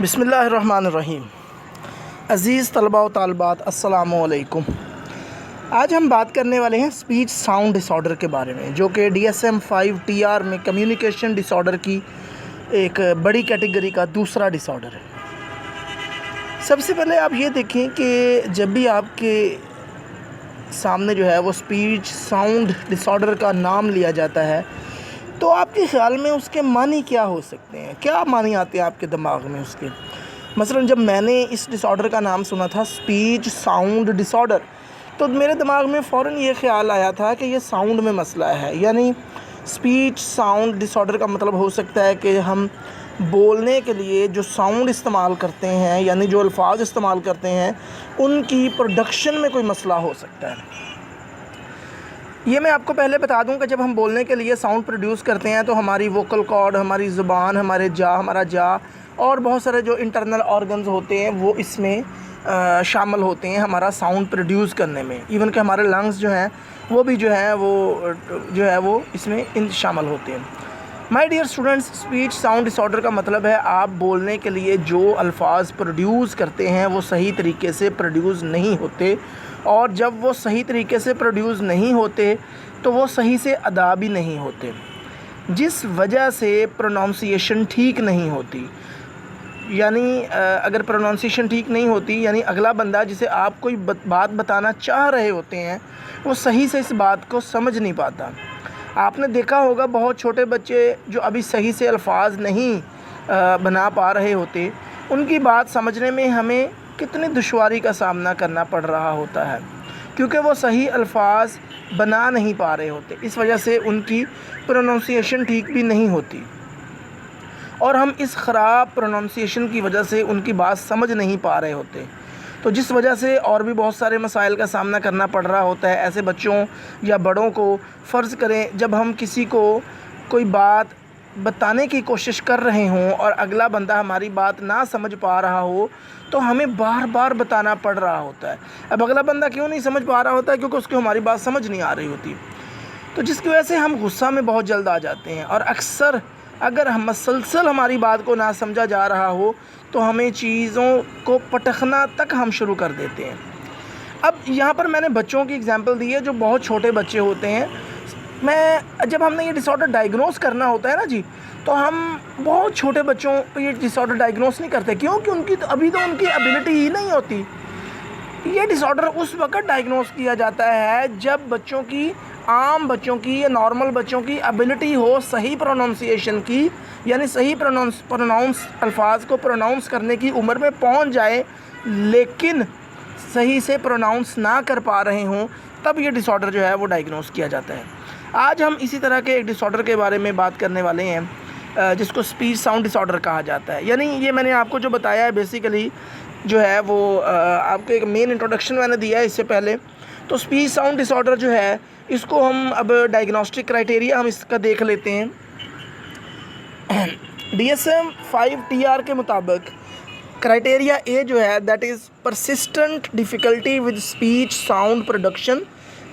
بسم اللہ الرحمن الرحیم۔ عزیز طلباء و طالبات، السلام علیکم۔ آج ہم بات کرنے والے ہیں اسپیچ ساؤنڈ ڈس آرڈر کے بارے میں، جو کہ DSM-5 میں کمیونیکیشن ڈس آرڈر کی ایک بڑی کیٹیگری کا دوسرا ڈس آرڈر ہے۔ سب سے پہلے آپ یہ دیکھیں کہ جب بھی آپ کے سامنے جو ہے وہ اسپیچ ساؤنڈ ڈس آرڈر کا نام لیا جاتا ہے تو آپ کے خیال میں اس کے معنی کیا ہو سکتے ہیں؟ کیا معنی آتے ہیں آپ کے دماغ میں اس کے؟ مثلا جب میں نے اس ڈس آرڈر کا نام سنا تھا اسپیچ ساؤنڈ ڈس آرڈر، تو میرے دماغ میں فوراً یہ خیال آیا تھا کہ یہ ساؤنڈ میں مسئلہ ہے، یعنی اسپیچ ساؤنڈ ڈس آرڈر کا مطلب ہو سکتا ہے کہ ہم بولنے کے لیے جو ساؤنڈ استعمال کرتے ہیں، یعنی جو الفاظ استعمال کرتے ہیں، ان کی پروڈکشن میں کوئی مسئلہ ہو سکتا ہے۔ یہ میں آپ کو پہلے بتا دوں کہ جب ہم بولنے کے لیے ساؤنڈ پروڈیوس کرتے ہیں تو ہماری ووکل کارڈ، ہماری زبان، ہمارا جا اور بہت سارے جو انٹرنل آرگنز ہوتے ہیں وہ اس میں شامل ہوتے ہیں ہمارا ساؤنڈ پروڈیوس کرنے میں۔ ایون کہ ہمارے لنگز جو ہیں وہ بھی جو ہے وہ اس میں شامل ہوتے ہیں۔ My dear students, speech sound disorder کا مطلب ہے آپ بولنے کے لیے جو الفاظ پروڈیوس کرتے ہیں وہ صحیح طریقے سے پروڈیوس نہیں ہوتے، اور جب وہ صحیح طریقے سے پروڈیوس نہیں ہوتے تو وہ صحیح سے ادا بھی نہیں ہوتے، جس وجہ سے پروننسیشن ٹھیک نہیں ہوتی۔ یعنی اگر پروننسیشن ٹھیک نہیں ہوتی، یعنی اگلا بندہ جسے آپ کوئی بات بتانا چاہ رہے ہوتے ہیں وہ صحیح سے اس بات کو سمجھ نہیں پاتا۔ آپ نے دیکھا ہوگا بہت چھوٹے بچے جو ابھی صحیح سے الفاظ نہیں بنا پا رہے ہوتے، ان کی بات سمجھنے میں ہمیں کتنی دشواری کا سامنا کرنا پڑ رہا ہوتا ہے، کیونکہ وہ صحیح الفاظ بنا نہیں پا رہے ہوتے۔ اس وجہ سے ان کی پروننسیشن ٹھیک بھی نہیں ہوتی، اور ہم اس خراب پروننسیشن کی وجہ سے ان کی بات سمجھ نہیں پا رہے ہوتے، تو جس وجہ سے اور بھی بہت سارے مسائل کا سامنا کرنا پڑ رہا ہوتا ہے۔ ایسے بچوں یا بڑوں کو فرض کریں جب ہم کسی کو کوئی بات بتانے کی کوشش کر رہے ہوں اور اگلا بندہ ہماری بات نہ سمجھ پا رہا ہو تو ہمیں بار بار بتانا پڑ رہا ہوتا ہے۔ اب اگلا بندہ کیوں نہیں سمجھ پا رہا ہوتا ہے؟ کیونکہ اس کو ہماری بات سمجھ نہیں آ رہی ہوتی، تو جس کی وجہ سے ہم غصہ میں بہت جلد آ جاتے ہیں، اور اکثر اگر ہم مسلسل ہماری بات کو نہ سمجھا جا رہا ہو تو ہمیں چیزوں کو پٹخنا تک ہم شروع کر دیتے ہیں۔ اب یہاں پر میں نے بچوں کی اگزامپل دی ہے جو بہت چھوٹے بچے ہوتے ہیں۔ جب ہم نے یہ ڈس آرڈر ڈائیگنوز کرنا ہوتا ہے نا جی، تو ہم بہت چھوٹے بچوں پہ یہ ڈس آرڈر ڈائیگنوز نہیں کرتے، کیونکہ ان کی ابھی تو ان کی ایبلٹی ہی نہیں ہوتی۔ یہ ڈس آرڈر اس وقت ڈائیگنوز کیا جاتا ہے جب عام بچوں کی یا نارمل بچوں کی ایبلٹی ہو صحیح پروننسیشن کی، یعنی صحیح الفاظ کو پروناؤنس کرنے کی عمر میں پہنچ جائے لیکن صحیح سے پروناؤنس نہ کر پا رہے ہوں، تب یہ ڈس آرڈر جو ہے وہ ڈائیگنوز کیا جاتا ہے۔ آج ہم اسی طرح کے ایک ڈس آرڈر کے بارے میں بات کرنے والے ہیں جس کو اسپیچ ساؤنڈ ڈس آرڈر کہا جاتا ہے۔ یعنی یہ میں نے آپ کو جو بتایا ہے بیسیکلی جو ہے وہ آپ کو ایک مین انٹروڈکشن میں نے دیا ہے اس سے پہلے۔ تو اسپیچ ساؤنڈ ڈس آرڈر جو ہے اس کو ہم اب ڈائگنوسٹک کرائٹیریا ہم اس کا دیکھ لیتے ہیں۔ DSM-5 کے مطابق کرائٹیریا اے جو ہے that is persistent difficulty with speech sound production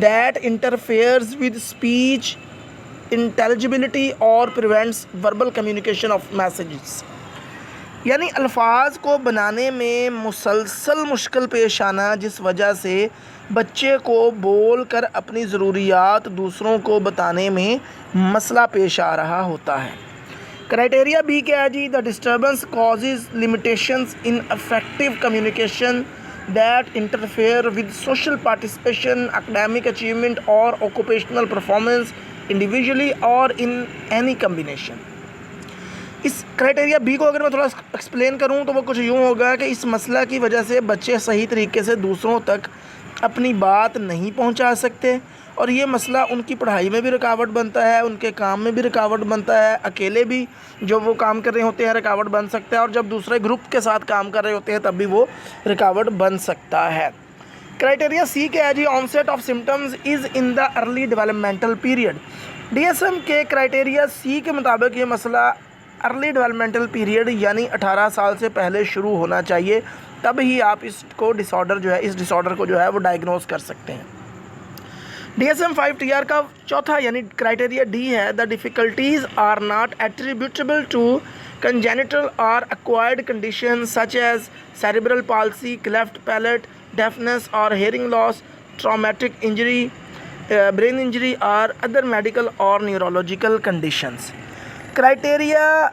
that interferes with speech intelligibility اور prevents verbal communication of messages, یعنی الفاظ کو بنانے میں مسلسل مشکل پیش آنا جس وجہ سے بچے کو بول کر اپنی ضروریات دوسروں کو بتانے میں مسئلہ پیش آ رہا ہوتا ہے۔ کرائٹیریا بی کیا ہے جی؟ The disturbance causes limitations in effective communication that interfere with social participation, academic achievement اور آکوپیشنل پرفارمنس انڈیویجولی اور ان اینی کمبینیشن۔ اس کرائٹیریا بی کو اگر میں تھوڑا ایکسپلین کروں تو وہ کچھ یوں ہوگا کہ اس مسئلہ کی وجہ سے بچے صحیح طریقے سے دوسروں تک اپنی بات نہیں پہنچا سکتے، اور یہ مسئلہ ان کی پڑھائی میں بھی رکاوٹ بنتا ہے، ان کے کام میں بھی رکاوٹ بنتا ہے، اکیلے بھی جو وہ کام کر رہے ہوتے ہیں رکاوٹ بن سکتا ہے، اور جب دوسرے گروپ کے ساتھ کام کر رہے ہوتے ہیں تب بھی وہ رکاوٹ بن سکتا ہے۔ کرائٹیریا سی کیا ہے جی؟ Onset of symptoms is in the early developmental period. DSM کے کرائٹیریا سی کے مطابق یہ مسئلہ ارلی ڈیولپمنٹل پیریڈ یعنی 18 سال سے پہلے شروع ہونا چاہیے، تب ہی آپ اس ڈس آرڈر کو جو ہے وہ ڈائیگنوز کر سکتے ہیں۔ DSM-5 کا چوتھا یعنی کرائٹیریا ڈی ہے، the difficulties are not attributable to Congenital or acquired conditions such as cerebral palsy, cleft palate, deafness or hearing loss, traumatic injury, brain injury or other medical or neurological conditions. Criteria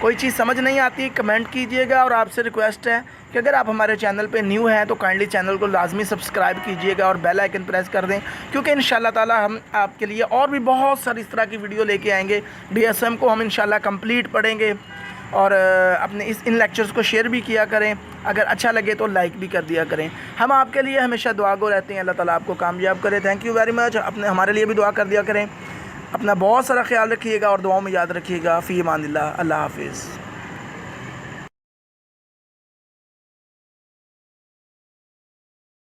کوئی چیز سمجھ نہیں آتی comment کیجئے گا، اور آپ سے request ہے کہ اگر آپ ہمارے چینل پہ نیو ہیں تو کائنڈلی چینل کو لازمی سبسکرائب کیجئے گا اور بیل آئیکن پریس کر دیں، کیونکہ انشاءاللہ تعالی ہم آپ کے لیے اور بھی بہت ساری اس طرح کی ویڈیو لے کے آئیں گے۔ ڈی ایس ایم کو ہم انشاءاللہ کمپلیٹ پڑھیں گے، اور اپنے ان لیکچرز کو شیئر بھی کیا کریں، اگر اچھا لگے تو لائک بھی کر دیا کریں۔ ہم آپ کے لیے ہمیشہ دعا گو رہتے ہیں، اللہ تعالیٰ آپ کو کامیاب کرے۔ Thank you very much. ہمارے لیے بھی دعا کر دیا کریں۔ اپنا بہت سارا خیال رکھیے گا اور دعاؤں میں یاد رکھیے گا۔ فی امان اللہ، اللہ حافظ۔